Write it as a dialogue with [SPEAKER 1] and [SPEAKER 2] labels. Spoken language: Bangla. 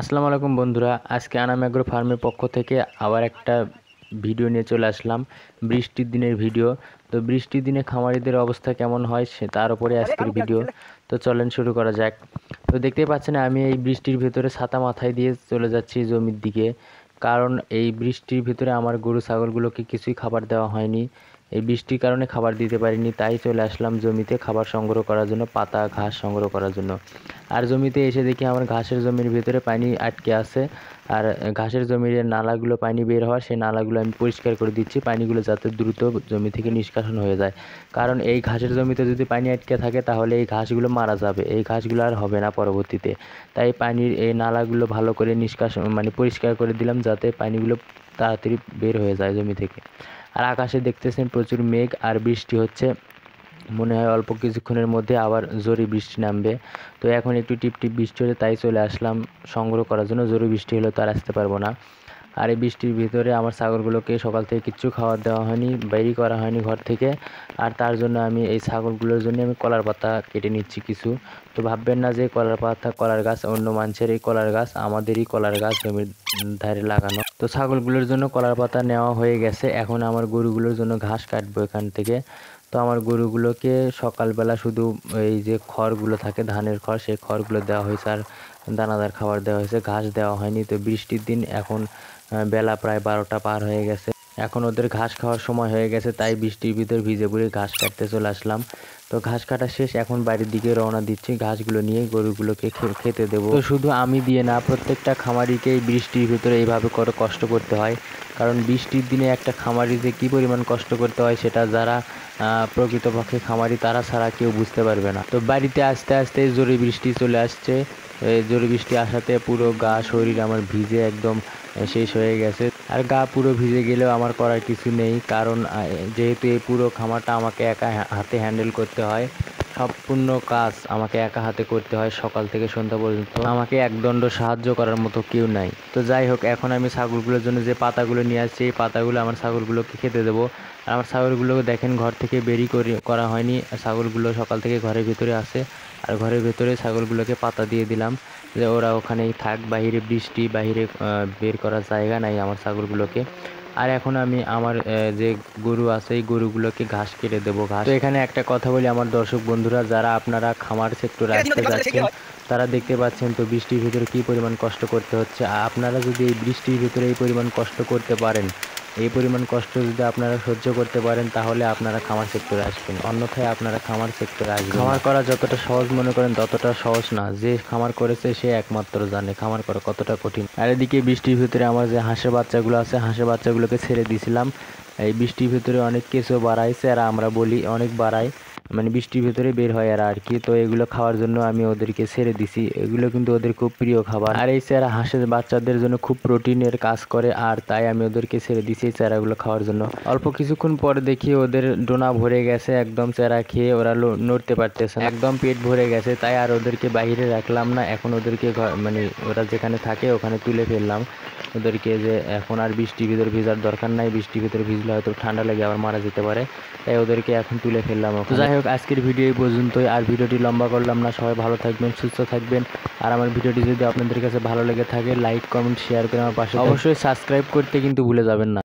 [SPEAKER 1] আসসালামু আলাইকুম বন্ধুরা, আজকে আনাম অ্যাগ্রো ফার্মের পক্ষ থেকে আবার একটা ভিডিও নিয়ে চলে আসলাম। বৃষ্টির দিনের ভিডিও। তো বৃষ্টির দিনে খামারিদের অবস্থা কেমন হয় তার উপরে আজকের ভিডিও। তো চলেন শুরু করা যাক। তো দেখতেই পাচ্ছেন আমি এই বৃষ্টির ভিতরে ছাতা মাথায় দিয়ে চলে যাচ্ছি জমির দিকে, কারণ এই বৃষ্টির ভিতরে আমার গরু ছাগলগুলোকে কিছুই খাবার দেওয়া হয়নি। এই বৃষ্টির কারণে খাবার দিতে পারিনি, তাই চলে আসলাম জমিতে খাবার সংগ্রহ করার জন্য, পাতা ঘাস সংগ্রহ করার জন্য। আর জমিতে এসে দেখি আমার ঘাসের জমির ভিতরে পানি আটকে আছে। আর ঘাসের জমির নালাগুলো পানি বের হওয়ার, সেই নালাগুলো আমি পরিষ্কার করে দিচ্ছি, পানিগুলো যাতে দ্রুত জমি থেকে নিষ্কাশন হয়ে যায়। কারণ এই ঘাসের জমিতে যদি পানি আটকে থাকে তাহলে এই ঘাসগুলো মারা যাবে, এই ঘাসগুলো আর হবে না পরবর্তীতে। তাই পানির এই নালাগুলো ভালো করে নিষ্কাশন পরিষ্কার করে দিলাম, যাতে পানিগুলো তাড়াতাড়ি বের হয়ে যায় জমি থেকে। আর আকাশে দেখতেছেন প্রচুর মেঘ আর বৃষ্টি হচ্ছে। মনে হয় অল্প কিছুক্ষণের মধ্যে আবার জোরে বৃষ্টি নামবে। তো এখন একটু টিপটিপ বৃষ্টি হচ্ছে, তাই চলে আসলাম সংগ্রহ করার জন্য। জোরে বৃষ্টি হলে তো আর আসতে পারবো না। আর এই বৃষ্টির ভিতরে আমার ছাগলগুলোকে সকাল থেকে কিচ্ছু খাবার দেওয়া হয়নি, বেরই করা হয়নি ঘর থেকে। আর তার জন্য আমি এই ছাগলগুলোর জন্য আমি কলার পাতা কেটে নিচ্ছি কিছু। তো ভাববেন না যে কলার পাতা, কলার গাছ অন্য মানুষের, এই কলার গাছ আমাদেরই কলার গাছ জমির ধারে লাগানো। তো ছাগলগুলোর জন্য কলার পাতা নেওয়া হয়ে গেছে, এখন আমার গরুগুলোর জন্য ঘাস কাটবো এখান থেকে। তো আমার গরুগুলোকে সকালবেলা শুধু এই যে খড়গুলো থাকে, ধানের খড়, সেই খড়গুলো দেওয়া হয়েছে, আর দানাদার খাবার দেওয়া হয়েছে, ঘাস দেওয়া হয়নি। তো বৃষ্টির দিন এখন বেলা প্রায় 12টা পার হয়ে গেছে, এখন ওদের ঘাস খাওয়ার সময় হয়ে গেছে, তাই বৃষ্টির ভিতর ভিজে পড়ে ঘাস কাটতে চলে আসলাম। তো ঘাস কাটা শেষ, এখন বাড়ির দিকে রওনা দিচ্ছি ঘাসগুলো নিয়ে গরুগুলোকে খেতে দেবো। তো শুধু আমি দিয়ে না, প্রত্যেকটা খামারিকেই বৃষ্টির ভিতরে এইভাবে করে কষ্ট করতে হয়। কারণ বৃষ্টির দিনে একটা খামারি যে কী পরিমাণ কষ্ট করতে হয় সেটা যারা প্রকৃতপক্ষে খামারি তারা ছাড়া কেউ বুঝতে পারবে না। তো বাড়িতে আস্তে আস্তে জোরে বৃষ্টি চলে আসছে। এই জোরে বৃষ্টি আসাতে পুরো গা শরীর আমার ভিজে একদম শেষ হয়ে গেছে। আর গা পুরো ভিজে গেলেও আমার করার কিছু নেই, কারণ যেহেতু এই পুরো খামারটা আমাকে একা হাতে হ্যান্ডেল করতে হয়, সম্পূর্ণ কাজ আমাকে একা হাতে করতে হয় সকাল থেকে সন্ধ্যা পর্যন্ত। আমাকে একদণ্ড সাহায্য করার মতো কেউ নাই। তো যাই হোক, এখন আমি ছাগলগুলোর জন্য যে পাতাগুলো নিয়ে আসছি, এই পাতাগুলো আমার ছাগলগুলোকে খেতে দেবো। আর আমার ছাগলগুলোকে দেখেন ঘর থেকে বেরি করা হয়নি, ছাগলগুলো সকাল থেকে ঘরের ভিতরে আছে। আর ঘরের ভেতরে ছাগলগুলোকে পাতা দিয়ে দিলাম যে ওরা ওখানেই থাক, বাহিরে বৃষ্টি, বাহিরে বের করার জায়গা নাই আমার ছাগলগুলোকে। আর এখন আমি আমার যে গরু আছে এই গরুগুলোকে ঘাস কেটে দেবো। ঘাস, তো এখানে একটা কথা বলি আমার দর্শক বন্ধুরা, যারা আপনারা খামার সেক্টরে আসতে যাচ্ছেন তারা দেখতে পাচ্ছেন তো বৃষ্টির ভিতরে কী পরিমাণ কষ্ট করতে হচ্ছে। আপনারা যদি এই বৃষ্টির ভিতরে এই পরিমাণ কষ্ট করতে পারেন, এই পরিমাণ কষ্ট যদি আপনারা সহ্য করতে পারেন, তাহলে আপনারা খামার সেক্টরে আসবেন, অন্যথায় আপনারা খামার সেক্টরে আসবেন। খামার করা যতটা সহজ মনে করেন ততটা সহজ না, যে খামার করেছে সে একমাত্র জানে খামার করা কতটা কঠিন। আর এদিকে বৃষ্টির ভিতরে আমার যে হাঁসের বাচ্চাগুলো আছে, হাঁসের বাচ্চাগুলোকে ছেড়ে দিয়েছিলাম। এই বৃষ্টির ভিতরে অনেক কিছু বাড়াইছে, আর আমরা বলি অনেক বাড়ায়, বৃষ্টির ভিতরে বের হয় এরা আর কি। তো এগুলো খাওয়ার জন্য আমি ওদেরকে ছেড়ে দিছি, এগুলো কিন্তু ওদের খুব প্রিয় খাবার। আর এই চারা হাঁসের বাচ্চাদের জন্য খুব প্রোটিনের কাজ করে, আর তাই আমি ওদেরকে ছেড়ে দিছি এই চারাগুলো খাওয়ার জন্য। অল্প কিছুক্ষণ পর দেখি ওদের ডোনা ভরে গেছে, একদম চারা খেয়ে ওরা নড়তে পারতেছে না, একদম পেট ভরে গেছে। তাই আর ওদেরকে বাইরে রাখলাম না, এখন ওদেরকে ওরা যেখানে থাকে ওখানে তুলে ফেললাম ওদেরকে, যে এখন আর বৃষ্টির ভিতরে ভিজার দরকার নাই, বৃষ্টির ভিতরে ভিজলে হয়তো ঠান্ডা লেগে আবার মারা যেতে পারে, তাই ওদেরকে এখন তুলে ফেললাম। তো যাই হোক, আজকের ভিডিও এই পর্যন্তই, আর ভিডিওটি লম্বা করলাম না। সবাই ভালো থাকবেন, সুস্থ থাকবেন। আর আমার ভিডিওটি যদি আপনাদের কাছে ভালো লেগে থাকে, লাইক কমেন্ট শেয়ার করে আমার পাশে, অবশ্যই সাবস্ক্রাইব করতে কিন্তু ভুলে যাবেন না।